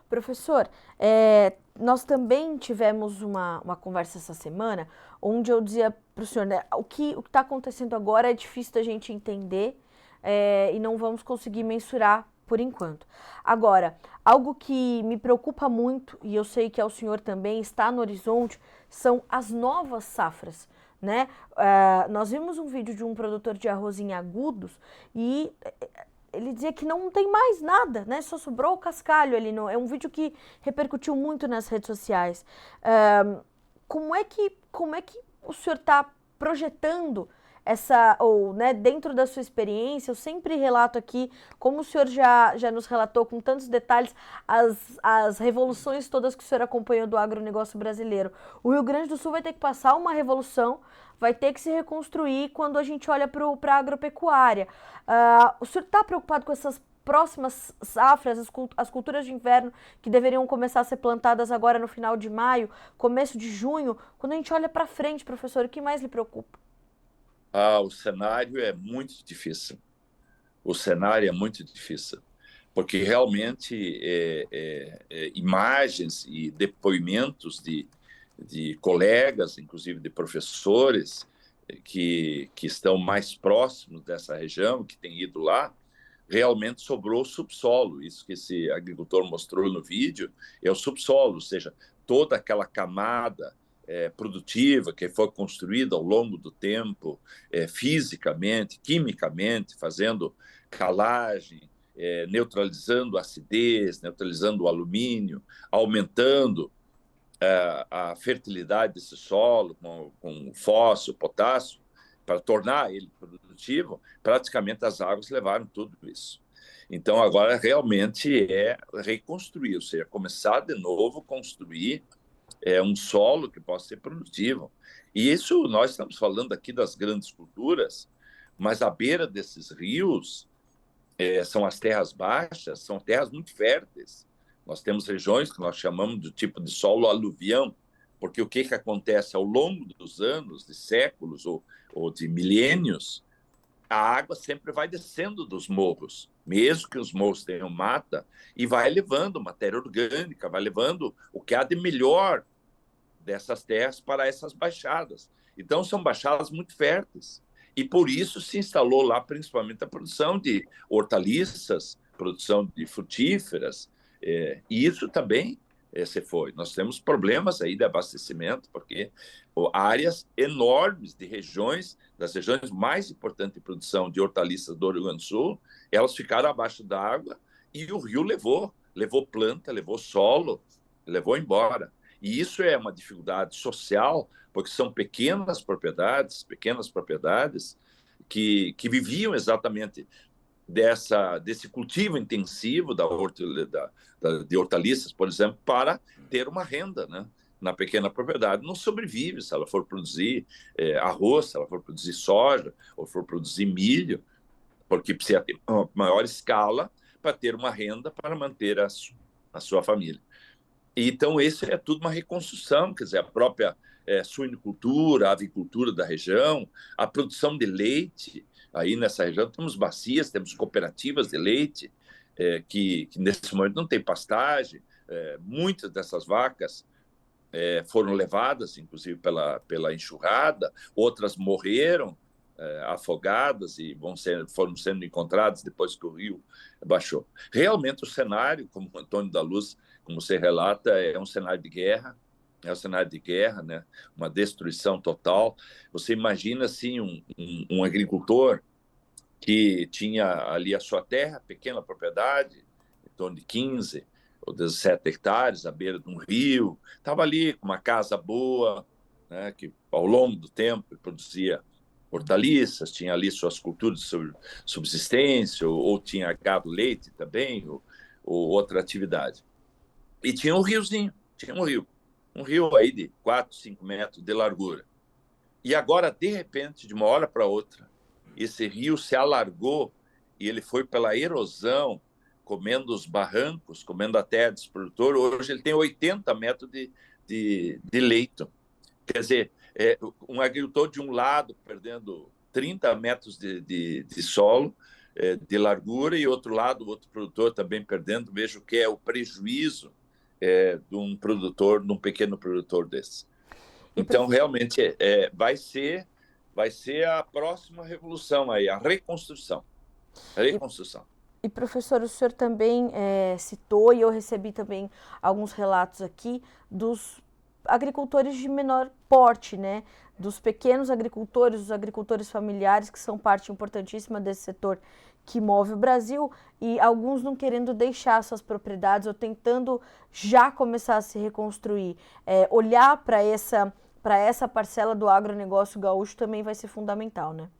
Speaker 1: Professor, nós também tivemos uma conversa essa semana, onde eu dizia para o senhor, né, o que está acontecendo agora é difícil da gente entender e não vamos conseguir mensurar por enquanto. Agora, algo que me preocupa muito, e eu sei que ao senhor também está no horizonte, são as novas safras. Né? Nós vimos um vídeo de um produtor de arroz em Agudos e ele dizia que não tem mais nada, né? Só sobrou o cascalho ali. É um vídeo que repercutiu muito nas redes sociais. Como é que o senhor está projetando né, dentro da sua experiência? Eu sempre relato aqui, como o senhor já nos relatou com tantos detalhes, as revoluções todas que o senhor acompanhou do agronegócio brasileiro. O Rio Grande do Sul vai ter que passar uma revolução, vai ter que se reconstruir quando a gente olha para a agropecuária. O senhor está preocupado com essas próximas safras, as culturas de inverno que deveriam começar a ser plantadas agora no final de maio, começo de junho? Quando a gente olha para frente, professor, o que mais lhe preocupa?
Speaker 3: O cenário é muito difícil. Porque realmente imagens e depoimentos de colegas, inclusive de professores, que estão mais próximos dessa região, que têm ido lá, realmente sobrou subsolo. Isso que esse agricultor mostrou no vídeo é o subsolo, ou seja, toda aquela camada produtiva que foi construída ao longo do tempo, fisicamente, quimicamente, fazendo calagem, neutralizando a acidez, neutralizando o alumínio, aumentando a fertilidade desse solo com fósforo, potássio, para tornar ele produtivo. Praticamente as águas levaram tudo isso. Então, agora realmente é reconstruir, ou seja, começar de novo, construir um solo que possa ser produtivo. E isso, nós estamos falando aqui das grandes culturas, mas à beira desses rios são as terras baixas, são terras muito férteis. Nós temos regiões que nós chamamos do tipo de solo aluvião, porque o que acontece ao longo dos anos, de séculos ou de milênios, a água sempre vai descendo dos morros, mesmo que os morros tenham mata, e vai levando matéria orgânica, vai levando o que há de melhor dessas terras para essas baixadas. Então, são baixadas muito férteis. E por isso se instalou lá principalmente a produção de hortaliças, produção de frutíferas, e isso também se foi. Nós temos problemas aí de abastecimento, porque áreas enormes de regiões, das regiões mais importantes de produção de hortaliças do Rio Grande do Sul, elas ficaram abaixo d'água e o rio levou planta, levou solo, levou embora. E isso é uma dificuldade social, porque são pequenas propriedades que viviam exatamente desse cultivo intensivo de hortaliças, por exemplo, para ter uma renda, né? na pequena propriedade não sobrevive se ela for produzir arroz, se ela for produzir soja, ou for produzir milho, porque precisa ter uma maior escala para ter uma renda para manter a sua família. Então, isso é tudo uma reconstrução, quer dizer, a própria suinicultura, a avicultura da região, a produção de leite. Aí nessa região temos bacias, temos cooperativas de leite, que nesse momento não tem pastagem. Muitas dessas vacas foram levadas, inclusive, pela enxurrada, outras morreram afogadas e foram sendo encontradas depois que o rio baixou. Realmente o cenário, como o Antônio da Luz, como você relata, é um cenário de guerra, né? Uma destruição total. Você imagina assim um agricultor que tinha ali a sua terra, pequena propriedade, em torno de 15 ou 17 hectares, à beira de um rio, estava ali com uma casa boa, né, que ao longo do tempo produzia hortaliças, tinha ali suas culturas de subsistência, ou tinha gado leite também, ou outra atividade. E tinha um riozinho, um rio aí de 4, 5 metros de largura. E agora, de repente, de uma hora para outra, esse rio se alargou e ele foi pela erosão, comendo os barrancos, comendo a terra desse produtor. Hoje ele tem 80 metros de leito. Quer dizer, um agricultor de um lado perdendo 30 metros de solo, de largura, e outro lado, o outro produtor também perdendo. Vejo que é o prejuízo de um pequeno produtor desse. Então, realmente, vai ser a próxima revolução aí, a reconstrução.
Speaker 1: E, professor, o senhor também citou, e eu recebi também alguns relatos aqui, dos agricultores de menor porte, né? Dos pequenos agricultores, os agricultores familiares, que são parte importantíssima desse setor que move o Brasil, e alguns não querendo deixar suas propriedades ou tentando já começar a se reconstruir. Olhar para essa parcela do agronegócio gaúcho também vai ser fundamental, né?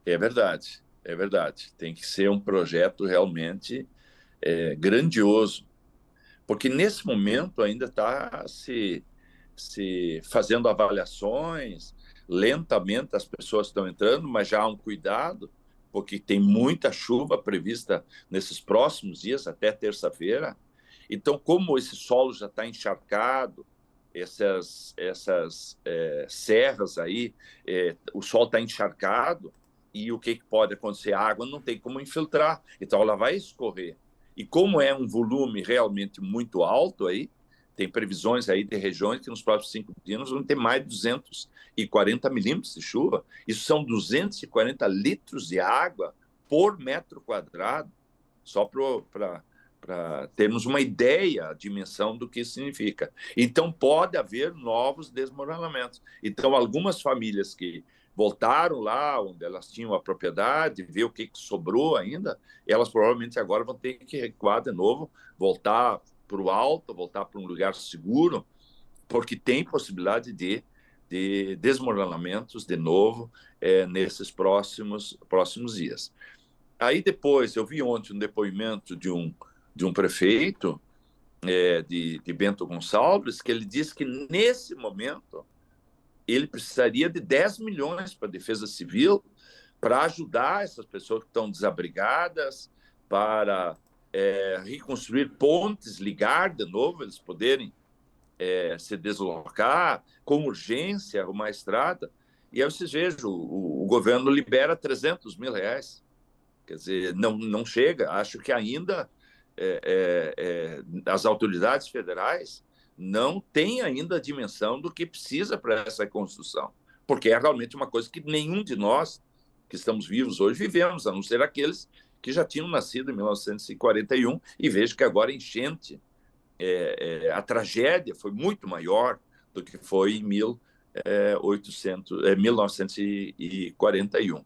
Speaker 3: É verdade. Tem que ser um projeto realmente grandioso, porque nesse momento ainda está se fazendo avaliações, lentamente as pessoas estão entrando, mas já há um cuidado, porque tem muita chuva prevista nesses próximos dias, até terça-feira. Então, como esse solo já está encharcado, essas serras aí, o solo está encharcado, e o que pode acontecer? A água não tem como infiltrar, então ela vai escorrer. E como é um volume realmente muito alto aí, tem previsões aí de regiões que nos próximos 5 dias vão ter mais de 240 milímetros de chuva. Isso são 240 litros de água por metro quadrado, só para termos uma ideia, a dimensão do que isso significa. Então, pode haver novos desmoronamentos. Então, algumas famílias que voltaram lá onde elas tinham a propriedade, ver o que sobrou ainda, elas provavelmente agora vão ter que recuar de novo, voltar para o alto, voltar para um lugar seguro, porque tem possibilidade de desmoronamentos de novo nesses próximos dias. Aí depois, eu vi ontem um depoimento de um prefeito de Bento Gonçalves, que ele disse que nesse momento ele precisaria de 10 milhões para a Defesa Civil, para ajudar essas pessoas que estão desabrigadas, para reconstruir pontes, ligar de novo, eles poderem se deslocar com urgência, arrumar estrada. E aí vocês vejam, o governo libera 300 mil reais. Quer dizer, não chega. Acho que ainda as autoridades federais não têm ainda a dimensão do que precisa para essa reconstrução, porque é realmente uma coisa que nenhum de nós que estamos vivos hoje vivemos, a não ser aqueles que já tinham nascido em 1941, e vejo que agora a enchente, a tragédia foi muito maior do que foi em 1941.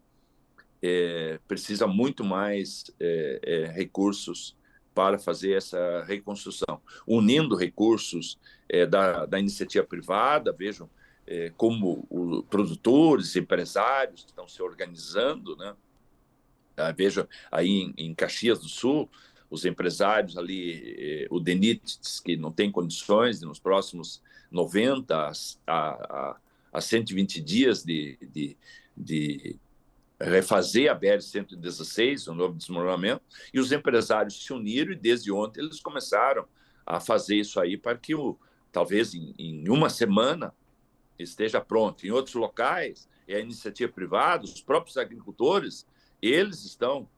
Speaker 3: Precisa muito mais recursos para fazer essa reconstrução, unindo recursos da iniciativa privada. Vejam como os produtores, empresários estão se organizando, né? Veja aí em Caxias do Sul, os empresários ali, o DENIT, que não tem condições de, nos próximos 90 a 120 dias de refazer a BR-116, o novo desmoronamento, e os empresários se uniram e desde ontem eles começaram a fazer isso aí para que, talvez em uma semana, esteja pronto. Em outros locais, é a iniciativa privada, os próprios agricultores, eles estão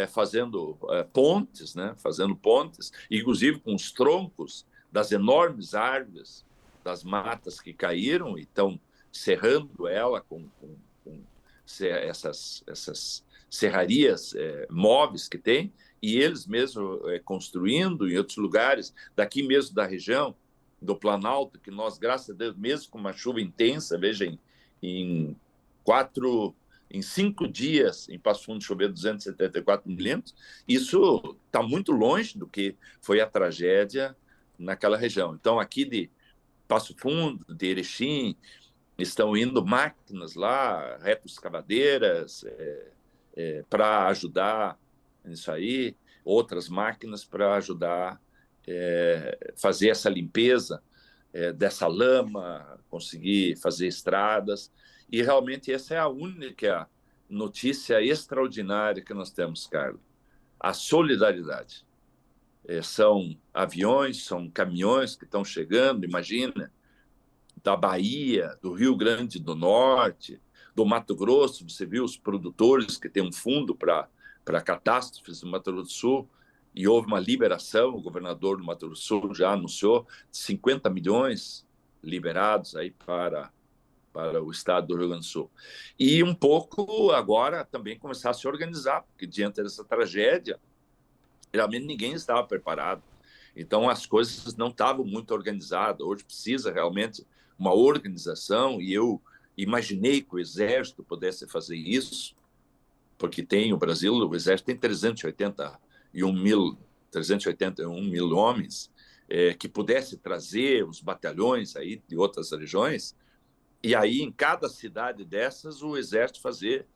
Speaker 3: fazendo pontes, né? Fazendo pontes, inclusive com os troncos das enormes árvores, das matas que caíram e estão serrando ela com essas serrarias móveis que tem, e eles mesmos construindo em outros lugares, daqui mesmo da região, do Planalto, que nós, graças a Deus, mesmo com uma chuva intensa, veja, em 5 dias, em Passo Fundo, choveu 274 milímetros, isso está muito longe do que foi a tragédia naquela região. Então, aqui de Passo Fundo, de Erechim, estão indo máquinas lá, retroescavadeiras, para ajudar nisso aí, outras máquinas para ajudar fazer essa limpeza dessa lama, conseguir fazer estradas. E realmente essa é a única notícia extraordinária que nós temos, Carlos. A solidariedade. São aviões, são caminhões que estão chegando, imagina, da Bahia, do Rio Grande do Norte, do Mato Grosso. Você viu os produtores que têm um fundo para catástrofes no Mato Grosso do Sul, e houve uma liberação, o governador do Mato Grosso do Sul já anunciou 50 milhões liberados aí para o estado do Rio Grande do Sul. E um pouco agora também começar a se organizar, porque diante dessa tragédia, realmente ninguém estava preparado. Então as coisas não estavam muito organizadas. Hoje precisa realmente uma organização, e eu imaginei que o Exército pudesse fazer isso, porque o Brasil, o Exército tem 381 mil homens, que pudesse trazer os batalhões aí de outras regiões, e aí em cada cidade dessas o Exército fazer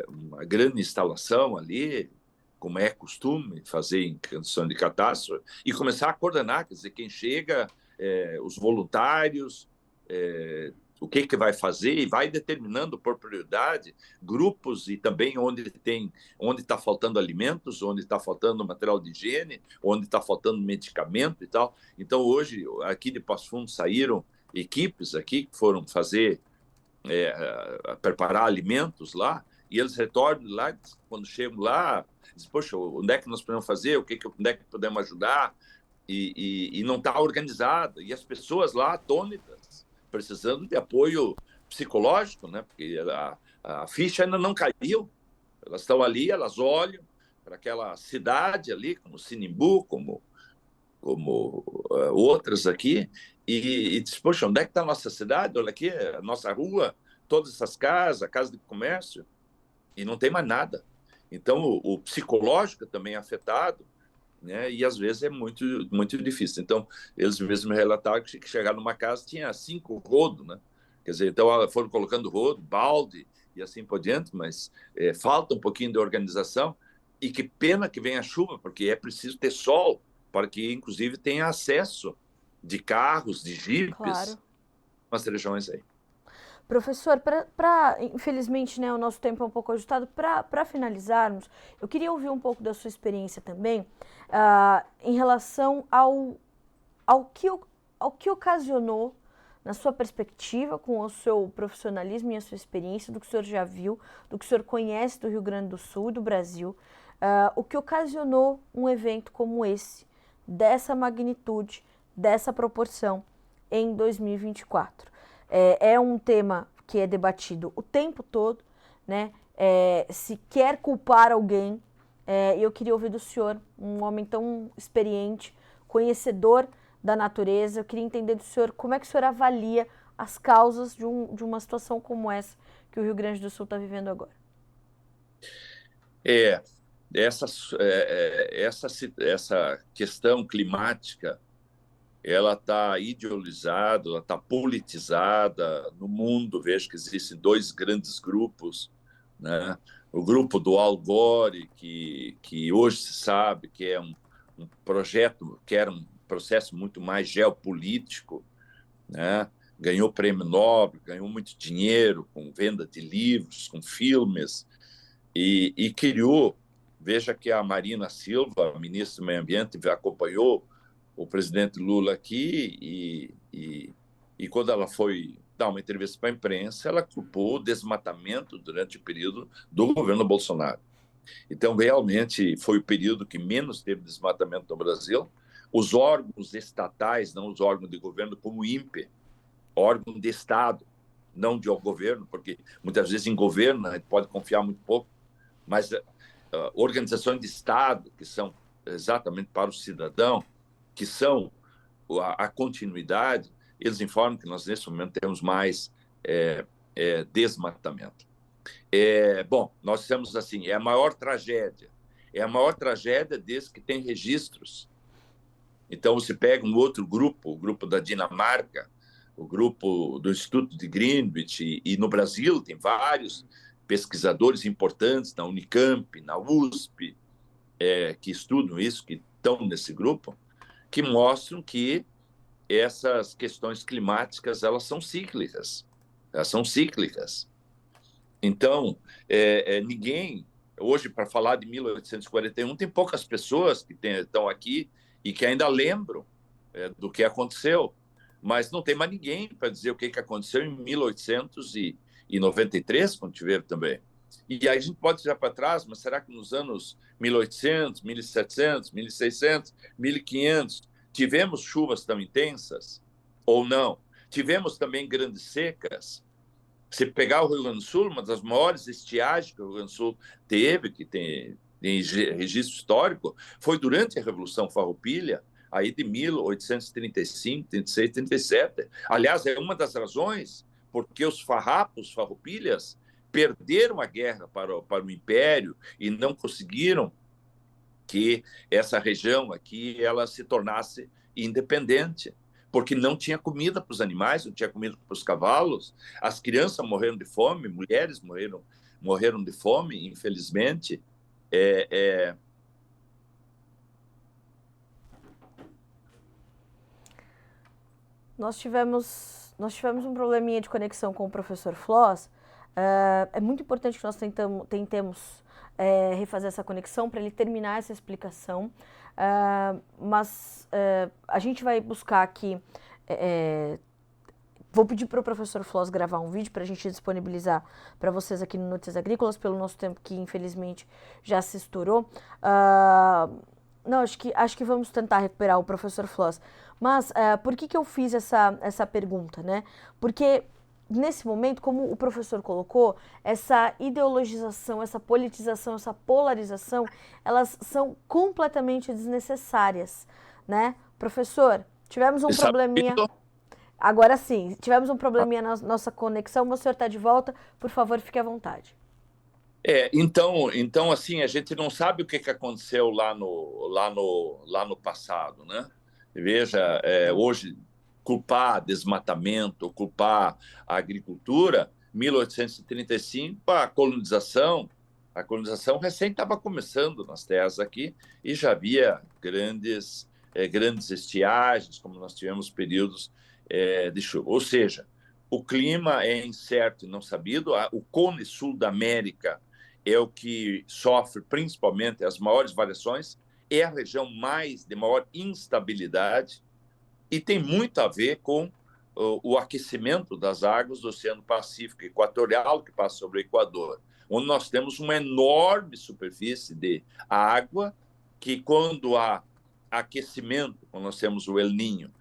Speaker 3: uma grande instalação ali, como é costume fazer em condição de catástrofe, e começar a coordenar, quer dizer, quem chega, os voluntários, o que vai fazer, e vai determinando por prioridade grupos, e também onde está faltando alimentos, onde está faltando material de higiene, onde está faltando medicamento e tal. Então hoje aqui de Passo Fundo saíram equipes aqui que foram preparar alimentos lá, e eles retornam lá, quando chegam lá, dizem, poxa, onde é que nós podemos fazer, onde é que podemos ajudar, e não está organizado, e as pessoas lá atônitas, precisando de apoio psicológico, né? Porque a ficha ainda não caiu, elas estão ali, elas olham para aquela cidade ali, como Sinimbu, como outras aqui, e diz, poxa, onde é que está a nossa cidade? Olha aqui, a nossa rua, todas essas casas, a casa de comércio, e não tem mais nada. Então, o psicológico também é afetado, né? E às vezes é muito, muito difícil. Então, eles mesmos relataram que chegaram numa casa, tinha 5 rodos, né? Quer dizer, então foram colocando rodo, balde e assim por diante, mas falta um pouquinho de organização, e que pena que venha a chuva, porque é preciso ter sol para que, inclusive, tenha acesso de carros, de jipes,
Speaker 1: Claro.
Speaker 3: nas regiões aí.
Speaker 1: Professor, infelizmente, né, o nosso tempo é um pouco ajustado. Para finalizarmos, eu queria ouvir um pouco da sua experiência também, em relação ao que ocasionou, na sua perspectiva, com o seu profissionalismo e a sua experiência, do que o senhor já viu, do que o senhor conhece do Rio Grande do Sul e do Brasil, o que ocasionou um evento como esse, dessa magnitude, dessa proporção, em 2024. É um tema que é debatido o tempo todo, né? Se quer culpar alguém, eu queria ouvir do senhor, um homem tão experiente, conhecedor da natureza. Eu queria entender do senhor como é que o senhor avalia as causas de uma situação como essa que o Rio Grande do Sul está vivendo agora.
Speaker 3: Essa questão climática, ela está ideolizada, ela está politizada no mundo. Vejo que existem 2 grandes grupos, né? o grupo do Al Gore, que hoje se sabe que é um projeto, que era um processo muito mais geopolítico, né? Ganhou prêmio Nobel, ganhou muito dinheiro com venda de livros, com filmes, e criou. Veja que a Marina Silva, ministra do Meio Ambiente, acompanhou o presidente Lula aqui e quando ela foi dar uma entrevista para a imprensa, ela culpou o desmatamento durante o período do governo Bolsonaro. Então, realmente, foi o período que menos teve desmatamento no Brasil. Os órgãos estatais, não os órgãos de governo, como o INPE, órgão de Estado, não de governo, porque muitas vezes em governo a gente pode confiar muito pouco, mas organizações de Estado, que são exatamente para o cidadão, que são a continuidade, eles informam que nós, nesse momento, temos mais desmatamento. Bom, nós temos assim, é a maior tragédia desde que tem registros. Então, você pega um outro grupo, o grupo da Dinamarca, o grupo do Instituto de Greenwich, e no Brasil tem vários pesquisadores importantes na Unicamp, na USP, que estudam isso, que estão nesse grupo, que mostram que essas questões climáticas, elas são cíclicas. Elas são cíclicas. Então, ninguém, hoje, para falar de 1841, tem poucas pessoas que estão aqui e que ainda lembram do que aconteceu, mas não tem mais ninguém para dizer o que aconteceu em 1893, quando tiver também. E aí a gente pode tirar para trás, mas será que nos anos 1800, 1700, 1600, 1500, tivemos chuvas tão intensas ou não? Tivemos também grandes secas? Se pegar o Rio Grande do Sul, uma das maiores estiagens que o Rio Grande do Sul teve, que tem registro histórico, foi durante a Revolução Farroupilha, aí de 1835, 36, 37. Aliás, é uma das razões porque os farrapos, farroupilhas, perderam a guerra para o Império e não conseguiram que essa região aqui ela se tornasse independente, porque não tinha comida para os animais, não tinha comida para os cavalos, as crianças morreram de fome, mulheres morreram de fome, infelizmente.
Speaker 1: Nós tivemos um probleminha de conexão com o professor Floss. É muito importante que nós tentemos refazer essa conexão para ele terminar essa explicação. Mas a gente vai buscar aqui. Vou pedir para o professor Floss gravar um vídeo para a gente disponibilizar para vocês aqui no Notícias Agrícolas, pelo nosso tempo que infelizmente já se estourou. Não, acho que vamos tentar recuperar o professor Floss. Mas por que eu fiz essa pergunta, né? Porque nesse momento, como o professor colocou, essa ideologização, essa politização, essa polarização, elas são completamente desnecessárias, né? Professor, tivemos um probleminha... Agora sim, tivemos um probleminha na nossa conexão, o senhor está de volta, por favor, fique à vontade.
Speaker 3: Então, assim, a gente não sabe o que aconteceu lá no passado, né? Veja, hoje, culpar desmatamento, culpar a agricultura, 1835, a colonização recém estava começando nas terras aqui e já havia grandes estiagens, como nós tivemos períodos de chuva. Ou seja, o clima é incerto e não sabido. O Cone Sul da América é o que sofre principalmente as maiores variações, é a região de maior instabilidade e tem muito a ver com o aquecimento das águas do Oceano Pacífico Equatorial, que passa sobre o Equador, onde nós temos uma enorme superfície de água que, quando há aquecimento, quando nós temos o El Niño,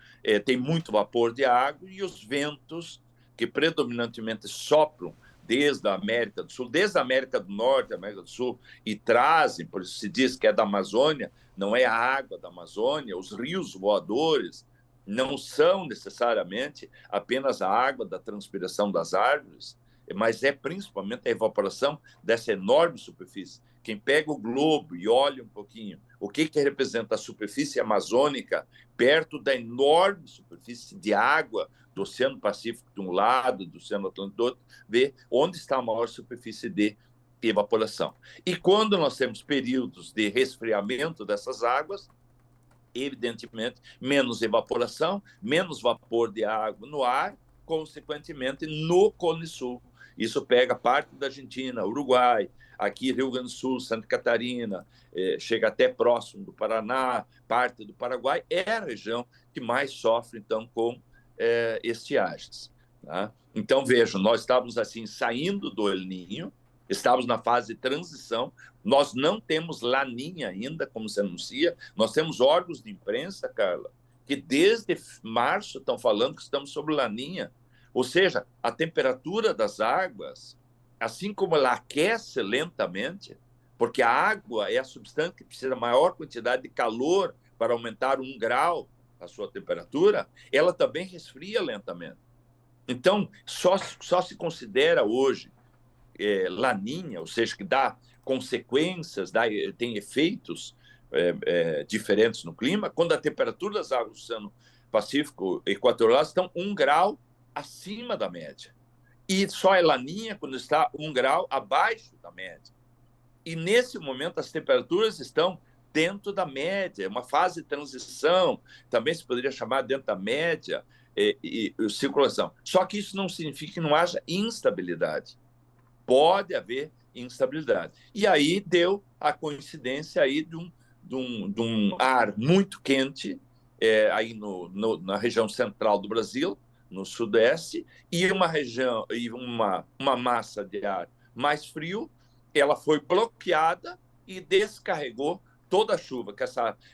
Speaker 3: tem muito vapor de água e os ventos que predominantemente sopram desde a América do Sul, desde a América do Norte, a América do Sul, e trazem, por isso se diz que é da Amazônia, não é a água da Amazônia, os rios voadores não são necessariamente apenas a água da transpiração das árvores, mas é principalmente a evaporação dessa enorme superfície. Quem pega o globo e olha um pouquinho o que representa a superfície amazônica perto da enorme superfície de água do Oceano Pacífico de um lado, do Oceano Atlântico do outro, vê onde está a maior superfície de evaporação. E quando nós temos períodos de resfriamento dessas águas, evidentemente, menos evaporação, menos vapor de água no ar, consequentemente, no Cone Sul. Isso pega parte da Argentina, Uruguai, aqui Rio Grande do Sul, Santa Catarina, chega até próximo do Paraná, parte do Paraguai, é a região que mais sofre, então, com estiagens. Tá? Então, vejam, nós estávamos assim, saindo do El Niño, estávamos na fase de transição, nós não temos Laninha ainda, como se anuncia, nós temos órgãos de imprensa, Carla, que desde março estão falando que estamos sobre Laninha, ou seja, a temperatura das águas, assim como ela aquece lentamente, porque a água é a substância que precisa da maior quantidade de calor para aumentar 1 grau a sua temperatura, ela também resfria lentamente. Então, só se considera hoje Laninha, ou seja, que dá consequências, tem efeitos diferentes no clima, quando a temperatura das águas do Oceano Pacífico Equatorial estão 1 grau acima da média. E só é Laninha quando está 1 grau abaixo da média. E nesse momento as temperaturas estão dentro da média, uma fase de transição, também se poderia chamar dentro da média e circulação. Só que isso não significa que não haja instabilidade. Pode haver instabilidade. E aí deu a coincidência aí de um ar muito quente aí na região central do Brasil, no sudeste, e uma região e uma massa de ar mais frio, ela foi bloqueada e descarregou toda a chuva, que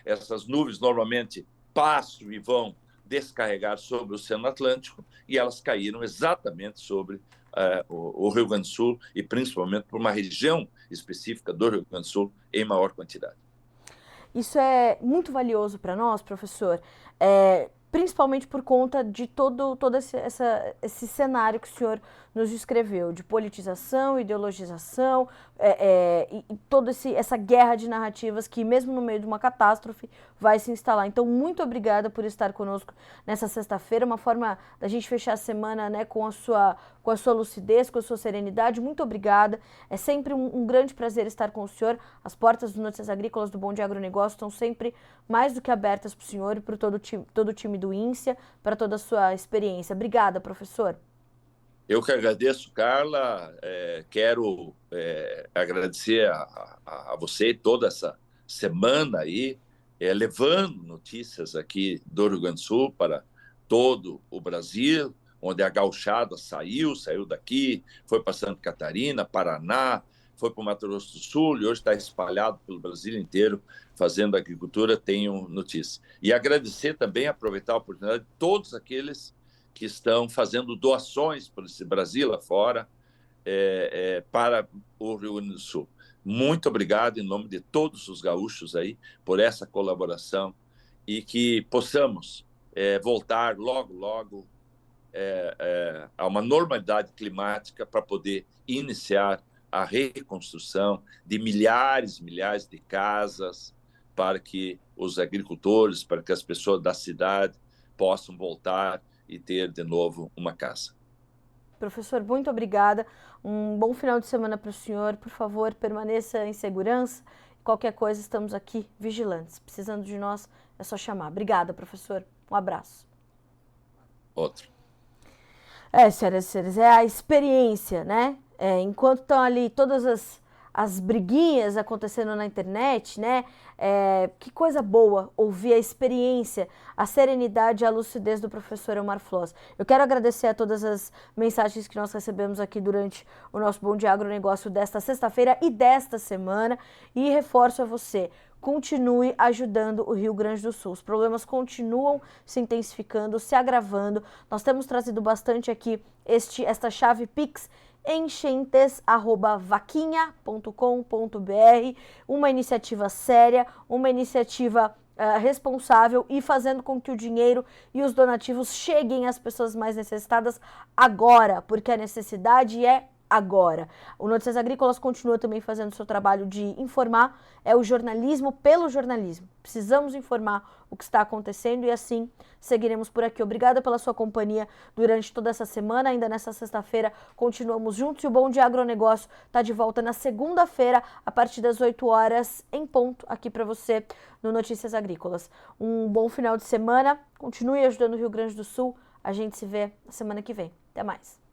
Speaker 3: essas nuvens normalmente passam e vão descarregar sobre o Oceano Atlântico, e elas caíram exatamente sobre o Rio Grande do Sul, e principalmente por uma região específica do Rio Grande do Sul em maior quantidade.
Speaker 1: Isso é muito valioso para nós, professor, principalmente por conta de todo esse cenário que o senhor nos descreveu, de politização, ideologização, e toda essa guerra de narrativas que, mesmo no meio de uma catástrofe, vai se instalar. Então, muito obrigada por estar conosco nessa sexta-feira, uma forma da gente fechar a semana, né, com a sua lucidez, com a sua serenidade. Muito obrigada. É sempre um grande prazer estar com o senhor. As portas do Notícias Agrícolas do Bom Dia Agronegócio estão sempre mais do que abertas para o senhor e para todo o time do INSEA, para toda a sua experiência. Obrigada, professor.
Speaker 3: Eu que agradeço, Carla. Quero agradecer a você toda essa semana aí, levando notícias aqui do Rio Grande do Sul para todo o Brasil, onde a gauchada saiu daqui, foi para Santa Catarina, Paraná, foi para o Mato Grosso do Sul e hoje está espalhado pelo Brasil inteiro fazendo agricultura. Tenho notícias. E agradecer também, aproveitar a oportunidade de todos aqueles que estão fazendo doações para esse Brasil lá fora, para o Rio Grande do Sul. Muito obrigado em nome de todos os gaúchos aí por essa colaboração e que possamos voltar logo, logo a uma normalidade climática para poder iniciar a reconstrução de milhares e milhares de casas para que os agricultores, para que as pessoas da cidade possam voltar e ter de novo uma casa.
Speaker 1: Professor, muito obrigada. Um bom final de semana para o senhor. Por favor, permaneça em segurança. Qualquer coisa, estamos aqui vigilantes. Precisando de nós, é só chamar. Obrigada, professor. Um abraço.
Speaker 3: Outro.
Speaker 1: Senhoras e senhores, é a experiência, né? Enquanto estão ali todas as briguinhas acontecendo na internet, né? Que coisa boa ouvir a experiência, a serenidade e a lucidez do professor Elmar Floss. Eu quero agradecer a todas as mensagens que nós recebemos aqui durante o nosso Bom Dia Agronegócio desta sexta-feira e desta semana, e reforço a você: continue ajudando o Rio Grande do Sul. Os problemas continuam se intensificando, se agravando. Nós temos trazido bastante aqui esta chave Pix, enchentes@vaquinha.com.br, uma iniciativa séria, uma iniciativa responsável e fazendo com que o dinheiro e os donativos cheguem às pessoas mais necessitadas agora, porque a necessidade é agora. O Notícias Agrícolas continua também fazendo o seu trabalho de informar, é o jornalismo pelo jornalismo. Precisamos informar o que está acontecendo e assim seguiremos por aqui. Obrigada pela sua companhia durante toda essa semana. Ainda nessa sexta-feira continuamos juntos e o Bom Dia Agronegócio está de volta na segunda-feira a partir das 8 horas em ponto aqui para você no Notícias Agrícolas. Um bom final de semana. Continue ajudando o Rio Grande do Sul. A gente se vê na semana que vem. Até mais.